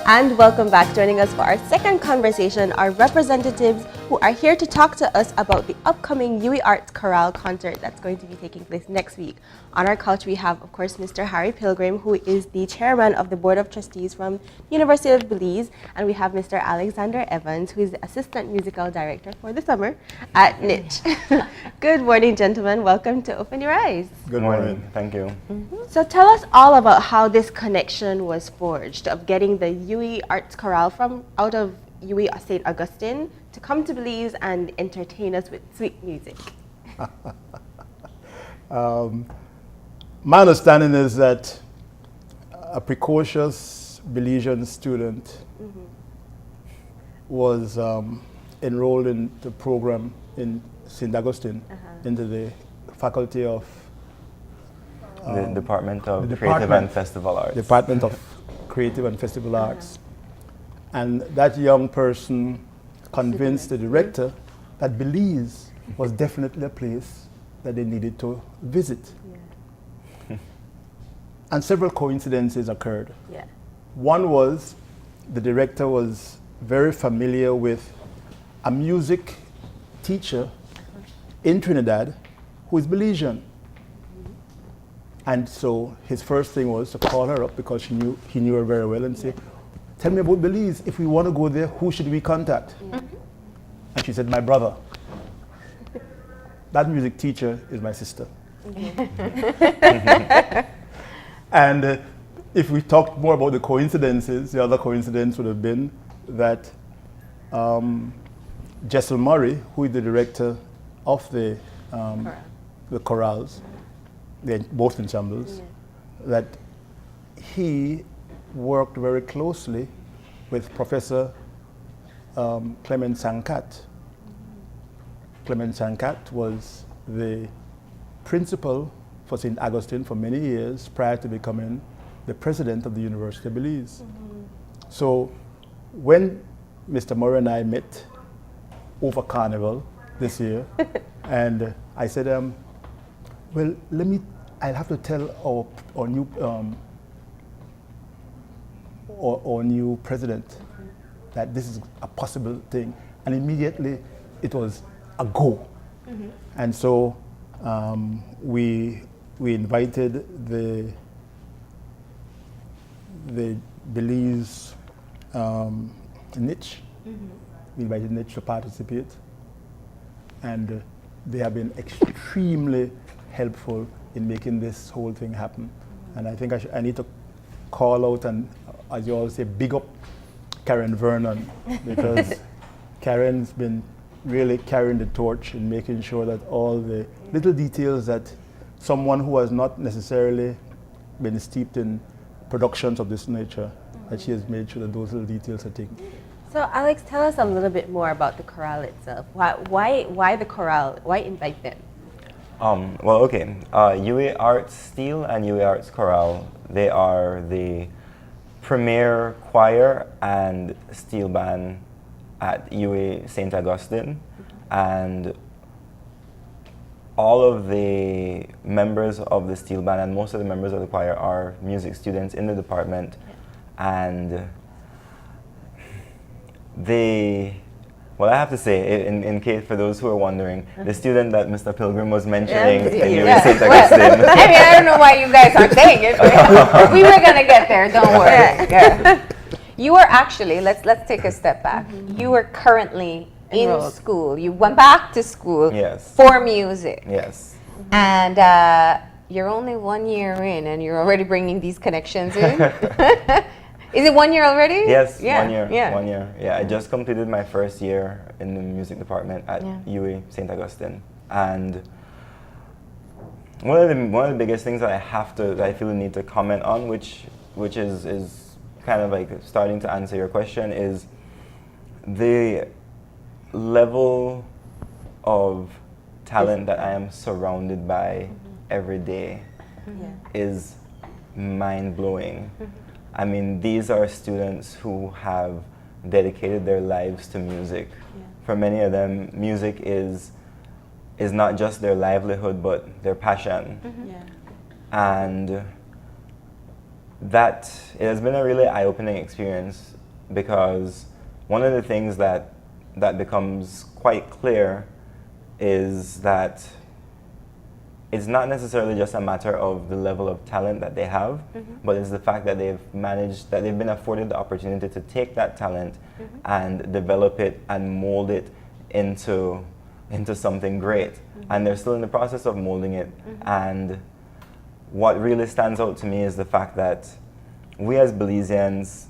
And welcome back. Joining us for our second conversation are representatives who are here to talk to us about the upcoming UE Arts Chorale concert that's going to be taking place next week. On our couch, we have, of course, Mr. Harry Pilgrim, who is the chairman of the Board of Trustees from University of Belize, and we have Mr. Alexander Evans, who is the assistant musical director for the summer at Niche. Good morning, gentlemen. Welcome to Open Your Eyes. Good morning. Thank you. So tell us all about how this connection was forged of getting the UE Arts Chorale from out of UE St. Augustine to come to Belize and entertain us with sweet music. My understanding is that a precocious Belizean student was enrolled in the program in St. Augustine into the faculty of the Department of Creative and Festival Arts. Department of Creative and Festival Arts. And that young person convinced the director that Belize was definitely a place that they needed to visit. Yeah. And several coincidences occurred. Yeah. One was the director was very familiar with a music teacher in Trinidad who is Belizean. And so his first thing was to call her up because he knew her very well and say, tell me about Belize. If we want to go there, who should we contact? And she said, my brother. That music teacher is my sister. And if we talked more about the coincidences, the other coincidence would have been that Jessel Murray, who is the director of the chorales, both ensembles, that he worked very closely with Professor Clement Sankat. Clement Sankat was the principal for St. Augustine for many years prior to becoming the president of the University of Belize. So when Mr. Murray and I met over Carnival this year, and I said, well, I'll have to tell our new president that this is a possible thing. And immediately it was a go. And so we invited the Belize Niche. We invited Niche to participate. And they have been extremely helpful in making this whole thing happen. And I think I need to call out and, as you all say, big up Karen Vernon, because Karen's been really carrying the torch in making sure that all the little details that someone who has not necessarily been steeped in productions of this nature, that she has made sure that those little details are taken. So Alex, tell us a little bit more about the chorale itself. Why the chorale? Why invite them? Well, okay. UE Arts Steel and UE Arts Chorale, they are the premier choir and steel band at UE St. Augustine. And all of the members of the steel band and most of the members of the choir are music students in the department. And well, I have to say, in case for those who are wondering, the student that Mr. Pilgrim was mentioning in UE St. Augustine. Well, I mean, I don't know why you guys aren't saying it. But we were gonna get there. Don't worry. Yeah. You were actually. Let's take a step back. You were currently in school. You went back to school. Yes. For music. Yes. And you're only 1 year in, and you're already bringing these connections in. Is it 1 year already? Yes, yeah. 1 year. Yeah. 1 year. Yeah, I just completed my first year in the music department at UE St. Augustine, and one of the biggest things that I feel the need to comment on, which is kind of like starting to answer your question, is the level of talent that I am surrounded by every day is mind-blowing. I mean, these are students who have dedicated their lives to music. For many of them, music is not just their livelihood, but their passion. And it has been a really eye-opening experience because one of the things that becomes quite clear is that it's not necessarily just a matter of the level of talent that they have, but it's the fact that they've been afforded the opportunity to take that talent and develop it and mold it into something great. And they're still in the process of molding it. And what really stands out to me is the fact that we as Belizeans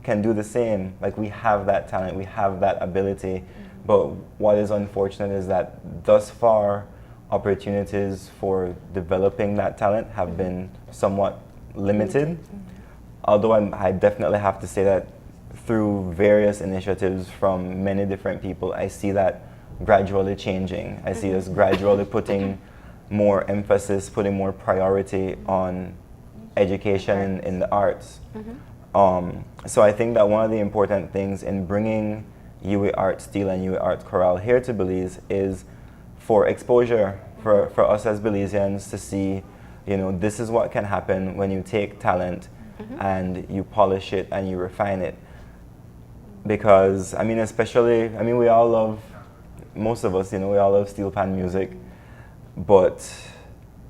can do the same. Like, we have that talent, we have that ability. But what is unfortunate is that thus far, opportunities for developing that talent have been somewhat limited. Although I definitely have to say that through various initiatives from many different people, I see that gradually changing. I see us gradually putting more emphasis, putting more priority on education in the arts. So I think that one of the important things in bringing UWI Arts Steel and UWI Arts Chorale here to Belize is for exposure, for us as Belizeans to see, you know, this is what can happen when you take talent and you polish it and you refine it. Because, I mean, we all love, most of us, you know, we all love steel pan music, but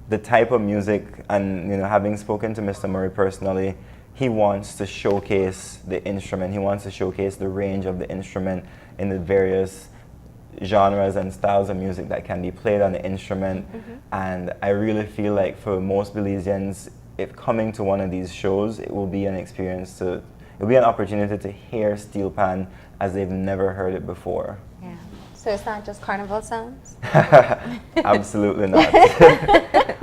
the type of music, and, you know, having spoken to Mr. Murray personally, he wants to showcase the instrument. He wants to showcase the range of the instrument in the various genres and styles of music that can be played on the instrument. And I really feel like for most Belizeans, if coming to one of these shows, it will be an experience it'll be an opportunity to hear steel pan as they've never heard it before. Yeah. So it's not just carnival sounds? Absolutely not.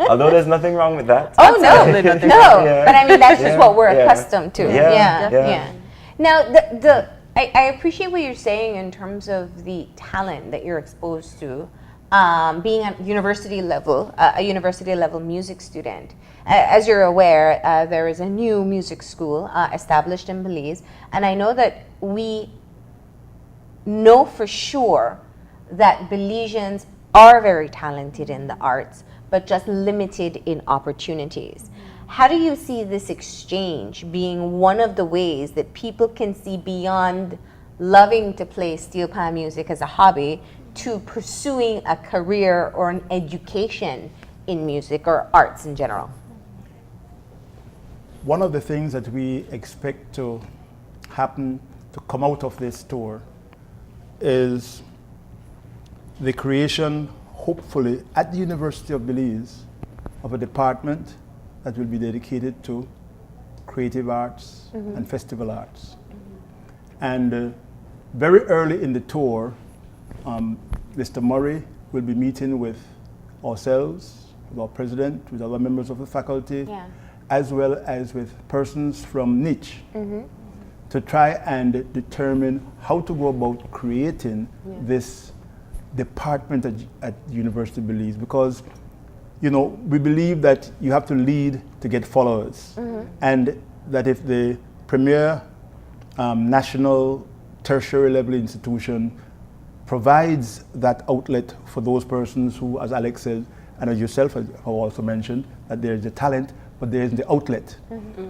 Although there's nothing wrong with that. Oh, no. Absolutely nothing. No. Yeah. But I mean, that's just what we're Yeah. accustomed to. Yeah. Yeah. Now, I appreciate what you're saying in terms of the talent that you're exposed to, being at university level, a university level music student. As you're aware, there is a new music school established in Belize, and I know that we know for sure that Belizeans are very talented in the arts, but just limited in opportunities. How do you see this exchange being one of the ways that people can see beyond loving to play steel pan music as a hobby to pursuing a career or an education in music or arts in general? One of the things that we expect to happen, to come out of this tour, is the creation, hopefully, at the University of Belize, of a department that will be dedicated to creative arts and festival arts. And very early in the tour, Mr. Murray will be meeting with ourselves, with our president, with other members of the faculty, as well as with persons from niche, to try and determine how to go about creating this department at University of Belize. Because, you know, we believe that you have to lead to get followers, and that if the premier national tertiary level institution provides that outlet for those persons who, as Alex said, and as yourself have also mentioned, that there is the talent, but there is the outlet.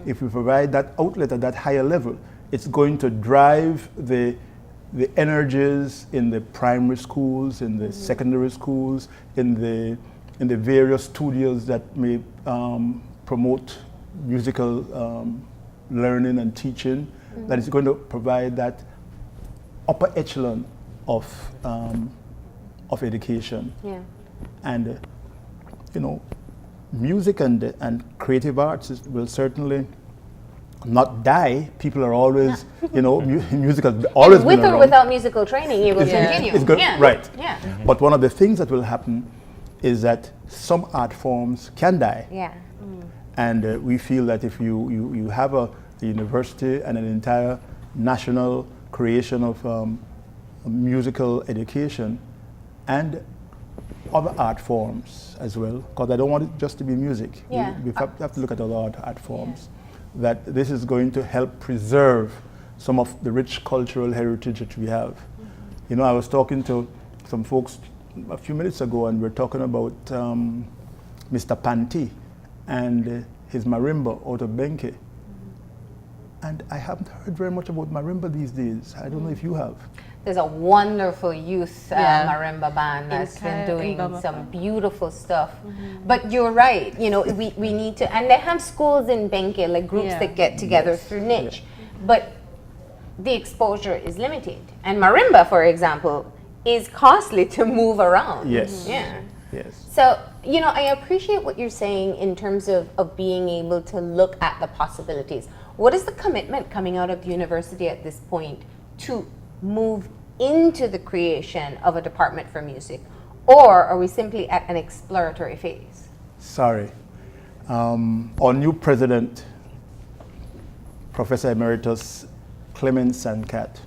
If we provide that outlet at that higher level, it's going to drive the energies in the primary schools, in the secondary schools, in the various studios that may promote musical learning and teaching, that is going to provide that upper echelon of education. And you know, music and creative arts will certainly not die. People are always, you know, music has always with been or around. without musical training, you will continue. It's good, right. But one of the things that will happen is that some art forms can die. And we feel that if you have a university and an entire national creation of musical education and other art forms as well, because I don't want it just to be music. We have to look at other art forms. That this is going to help preserve some of the rich cultural heritage that we have. You know, I was talking to some folks a few minutes ago, and we're talking about Mr. Panti and his marimba out of Benke. And I haven't heard very much about marimba these days. I don't know if you have. There's a wonderful youth Yeah. marimba band that's been doing Bama. some beautiful stuff. But you're right, you know, we need to, and they have schools in Benke, like groups Yeah. that get together through niche. But the exposure is limited. And marimba, for example, is costly to move around. Yes. Yeah. Yes. So, you know, I appreciate what you're saying in terms of being able to look at the possibilities. What is the commitment coming out of the university at this point to move into the creation of a department for music? Or are we simply at an exploratory phase? Sorry. Our new president, Professor Emeritus Clement Sankat,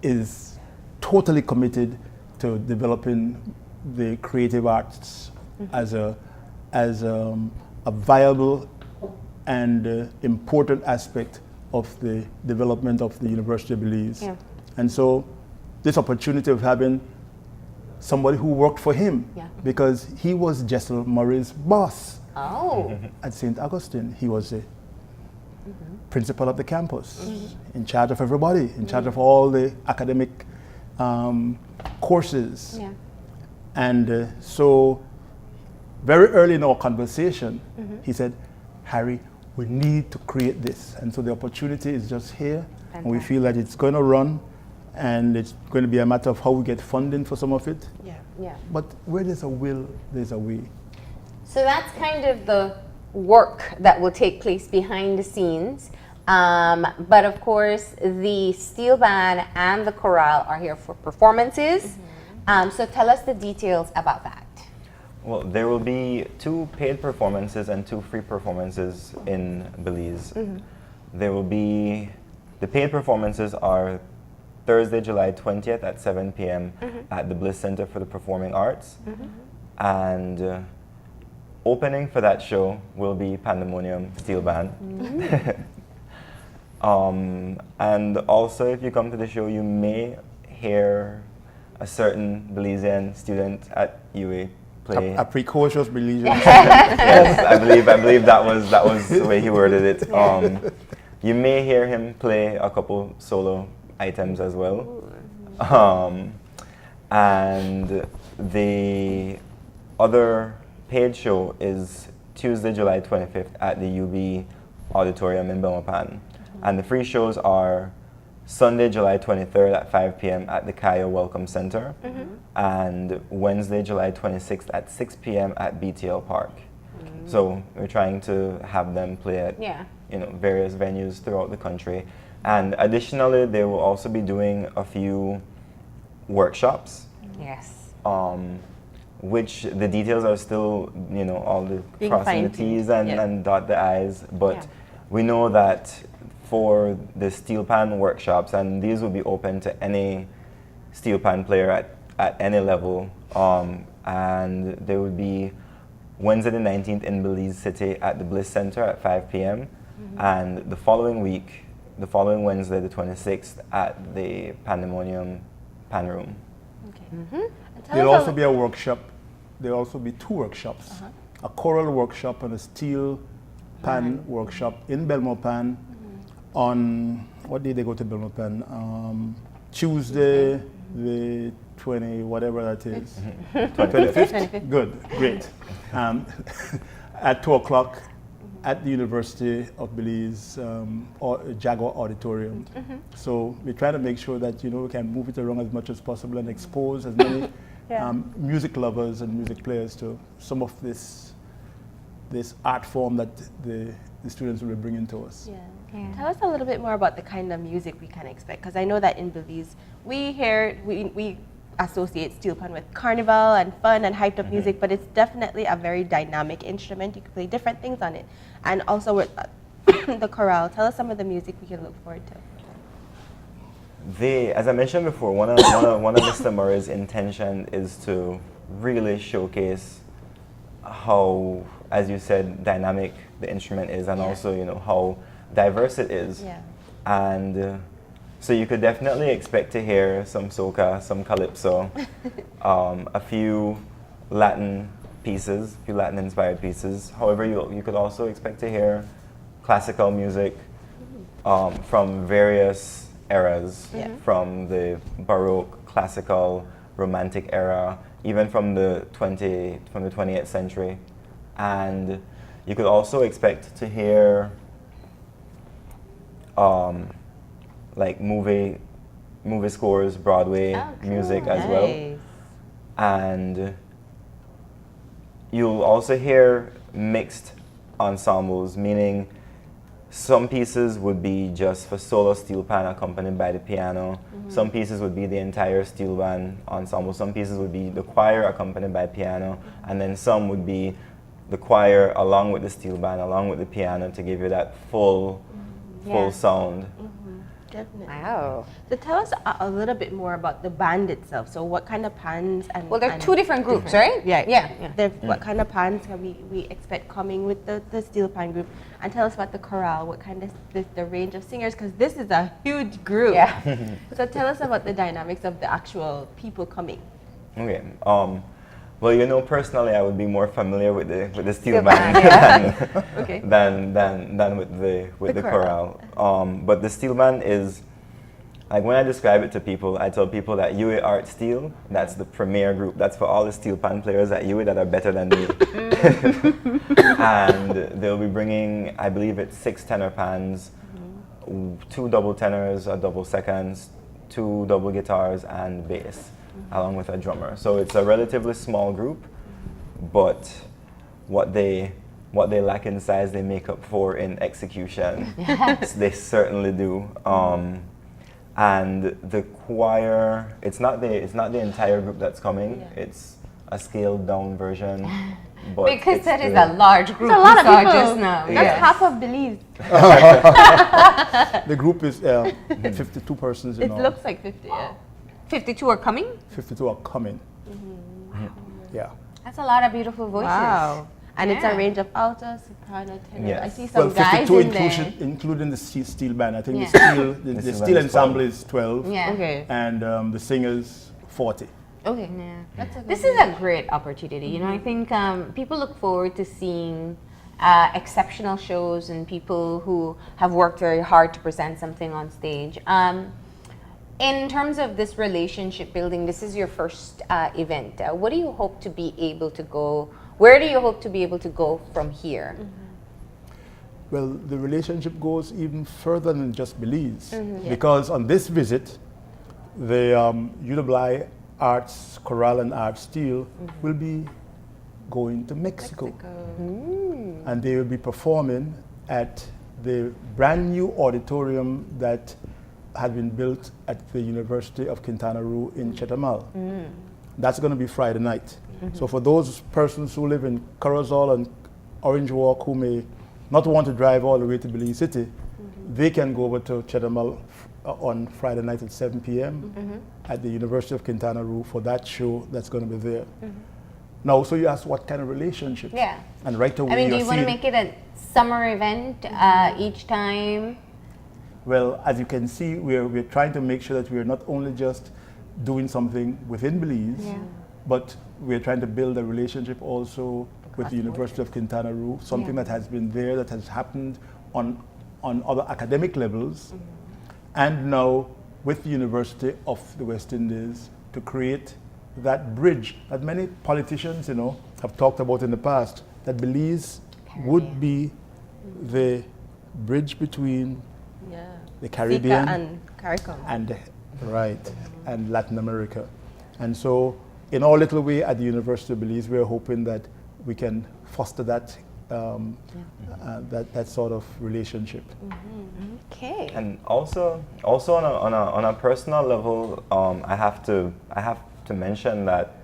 is totally committed to developing the creative arts as a viable and important aspect of the development of the University of Belize. Yeah. And so this opportunity of having somebody who worked for him, Yeah. because he was Jessel Murray's boss Oh, at St. Augustine. He was the principal of the campus, in charge of everybody, in charge of all the academic courses. yeah. And so very early in our conversation, he said, Harry, we need to create this. And so the opportunity is just here. And we feel that it's going to run, and it's going to be a matter of how we get funding for some of it. Yeah. Yeah. But where there's a will, there's a way. So that's kind of the work that will take place behind the scenes. But of course, the steel band and the chorale are here for performances. So tell us the details about that. Well, there will be 2 paid performances and 2 free performances in Belize. There will be, the paid performances are Thursday, July 20th at 7 p.m. at the Bliss Center for the Performing Arts. And opening for that show will be Pandemonium Steel Band. And also, if you come to the show, you may hear a certain Belizean student at UA play. A precocious Belizean. Yes, I believe that was the way he worded it. You may hear him play a couple solo items as well. And the other paid show is Tuesday, July 25th at the UB Auditorium in Belmopan. And the free shows are Sunday, July 23rd at 5 p.m. at the Cayo Welcome Center, and Wednesday, July 26th at 6 p.m. at BTL Park. So we're trying to have them play at various venues throughout the country. And additionally, they will also be doing a few workshops. Yes. Which the details are still, all the Being crossing the fine-tuned, T's and dot the I's. But we know that for the steel pan workshops, and these will be open to any steel pan player at any level, and there will be Wednesday the 19th in Belize City at the Bliss Center at 5 p.m. And the following Wednesday the 26th at the Pandemonium Pan Room. Okay. There'll also be a workshop. There'll also be 2 workshops. A choral workshop and a steel pan workshop in Belmopan on, what day they go to Belmopan? Tuesday, the 20, whatever that is. 25th? Good, great. At 2 o'clock at the University of Belize Jaguar Auditorium. So we try to make sure that we can move it around as much as possible and expose as many music lovers and music players to some of this art form that the students will be bringing to us. Tell us a little bit more about the kind of music we can expect, because I know that in Belize we associate steel pan with carnival and fun and hyped up music, but it's definitely a very dynamic instrument. You can play different things on it. And also with the chorale, tell us some of the music we can look forward to. As I mentioned before, one of Mr. Murray's intention is to really showcase how, as you said, dynamic the instrument is, and also how diverse it is. And so you could definitely expect to hear some soca, some calypso, a few Latin pieces, a few Latin-inspired pieces. However, you could also expect to hear classical music, from various eras, Yeah. from the Baroque, classical, romantic era, even from the 20th century. And you could also expect to hear like movie scores, Broadway music as well. And you'll also hear mixed ensembles, meaning some pieces would be just for solo steel pan accompanied by the piano. Some pieces would be the entire steel band ensemble. Some pieces would be the choir accompanied by piano. And then some would be the choir along with the steel band, along with the piano to give you that full sound. Definitely. Wow. So tell us a little bit more about the band itself. So what kind of pans and Well, there are and two different groups, right? Yeah. Yeah. What kind of pans can we expect coming with the steel pan group? And tell us about the chorale. What kind of the range of singers? Because this is a huge group. Yeah. So tell us about the dynamics of the actual people coming. Okay. Well, you know, personally, I would be more familiar with the steel Steel band band, Okay. than with the chorale. But the steel band is, like, when I describe it to people, I tell people that UA Art Steel, that's the premier group. That's for all the steel pan players at UA that are better than me. And they'll be bringing, I believe it's 6 tenor pans, 2 double tenors, a double seconds, 2 double guitars, and bass, along with a drummer. So it's a relatively small group, but what they lack in size, they make up for in execution. They certainly do. And the choir, it's not the entire group that's coming. It's a scaled down version. But Because it's that is still- a large group. It's a lot we of saw people. just now. That's Yeah. half of Belize. The group is 52 persons in It all. looks like 50. Yeah. 52 are coming? 52 are coming. Yeah. That's a lot of beautiful voices. Wow. And it's a Yeah. range of alto, soprano, tenor. Yes. I see some Well, guys 52 in there. including the steel band. I think Yeah. the steel, the The steel steel band is ensemble 12. is 12. Yeah. Okay. And the singers 40. Okay. Yeah. That's a good This is a great opportunity. You know, I think people look forward to seeing exceptional shows and people who have worked very hard to present something on stage. In terms of this relationship building, this is your first event. What do you hope to be able to go? Where do you hope to be able to go from here? Well, the relationship goes even further than just Belize. Because on this visit, the UWI Arts Chorale and Art Steel will be going to Mexico. And they will be performing at the brand new auditorium that had been built at the University of Quintana Roo in Chetumal. That's going to be Friday night. So for those persons who live in Corozal and Orange Walk who may not want to drive all the way to Belize City, they can go over to Chetumal on Friday night at 7 p.m. at the University of Quintana Roo for that show that's going to be there. Now, so you asked what kind of relationship? Yeah. And right away I mean, do you're you want to seeing- make it a summer event each time? Well, as you can see, we're trying to make sure that we're not only just doing something within Belize, but we're trying to build a relationship also with the University of Quintana Roo, something that has been there, that has happened on other academic levels, and now with the University of the West Indies to create that bridge that many politicians, have talked about in the past, that Belize would be the bridge between the Caribbean Sika and CARICOM. and Latin America. And so in our little way at the University of Belize, we're hoping that we can foster that that sort of relationship. Okay. And also on a personal level, I have to mention that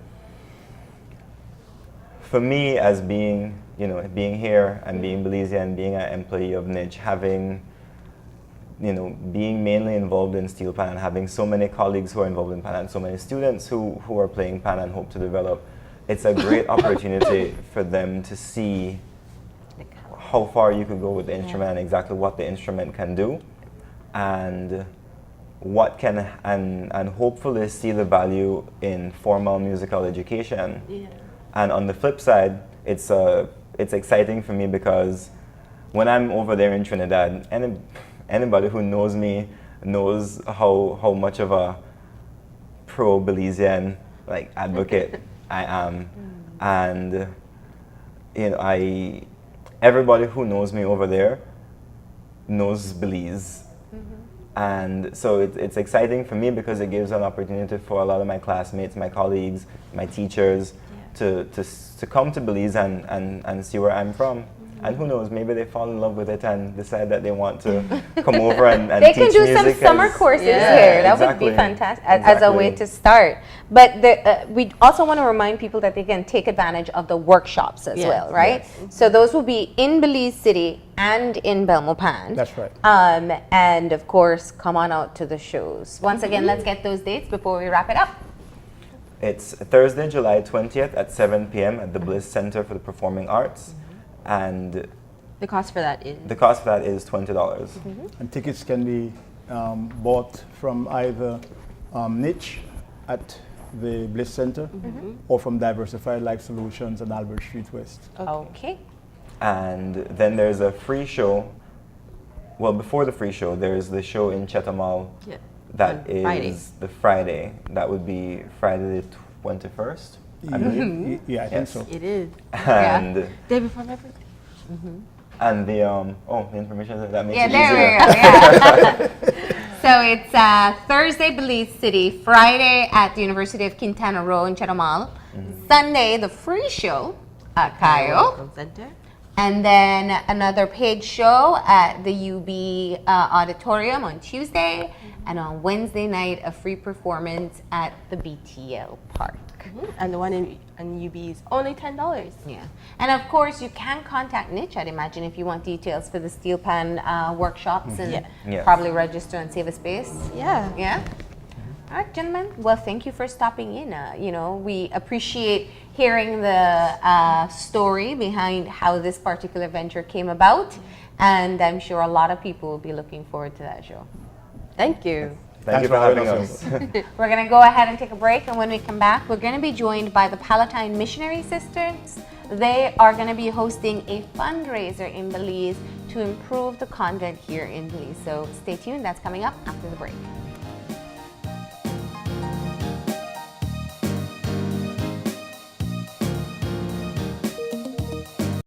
for me, as being here and being Belizean and being an employee of Niche, having being mainly involved in steel pan and having so many colleagues who are involved in pan and so many students who are playing pan and hope to develop, it's a great opportunity for them to see how far you could go with the instrument and exactly what the instrument can do, and what can and hopefully see the value in formal musical education. And on the flip side, it's exciting for me because when I'm over there in Trinidad, anybody who knows me knows how much of a pro-Belizean like advocate I am. And you know, everybody who knows me over there knows Belize. And so it's exciting for me because it gives an opportunity for a lot of my classmates, my colleagues, my teachers to come to Belize and see where I'm from. And who knows, maybe they fall in love with it and decide that they want to come over and they teach can do some music summer courses here. That would be exactly. fantastic as a way to start. But we also want to remind people that they can take advantage of the workshops as well, right? Yes. So those will be in Belize City and in Belmopan. That's right. And of course, come on out to the shows. Once again, let's get those dates before we wrap it up. It's Thursday, July 20th at 7 p.m. at the Bliss Center for the Performing Arts. And The cost for that is? the cost for that is $20. And tickets can be bought from either Niche at the Bliss Center or from Diversified Life Solutions on Albert Street West. Okay. And then there's a free show. Well, before the free show, there's the show in Chetumal. Yeah. That On is Friday. the Friday. That would be Friday the 21st, I believe. Yeah, I think so. It is. And Day before my birthday. and the the information that makes Yeah, it there easier. we go. Yeah. So it's Thursday, Belize City. Friday at the University of Quintana Roo in Chetumal. Sunday, the free show at Cayo. Welcome Center. And then another paid show at the UB Auditorium on Tuesday. And on Wednesday night, a free performance at the BTL Park. And the one in UB is only $10. Yeah. And of course, you can contact Niche, I'd imagine, if you want details for the steel pan workshops and Yes. probably register and save a space. Yeah. Yeah? All right, gentlemen. Well, thank you for stopping in. You know, we appreciate hearing the story behind how this particular venture came about. And I'm sure a lot of people will be looking forward to that show. Thank you. Thank you for having us. We're going to go ahead and take a break, and when we come back, we're going to be joined by the Palatine Missionary Sisters. They are going to be hosting a fundraiser in Belize to improve the convent here in Belize. So stay tuned, that's coming up after the break.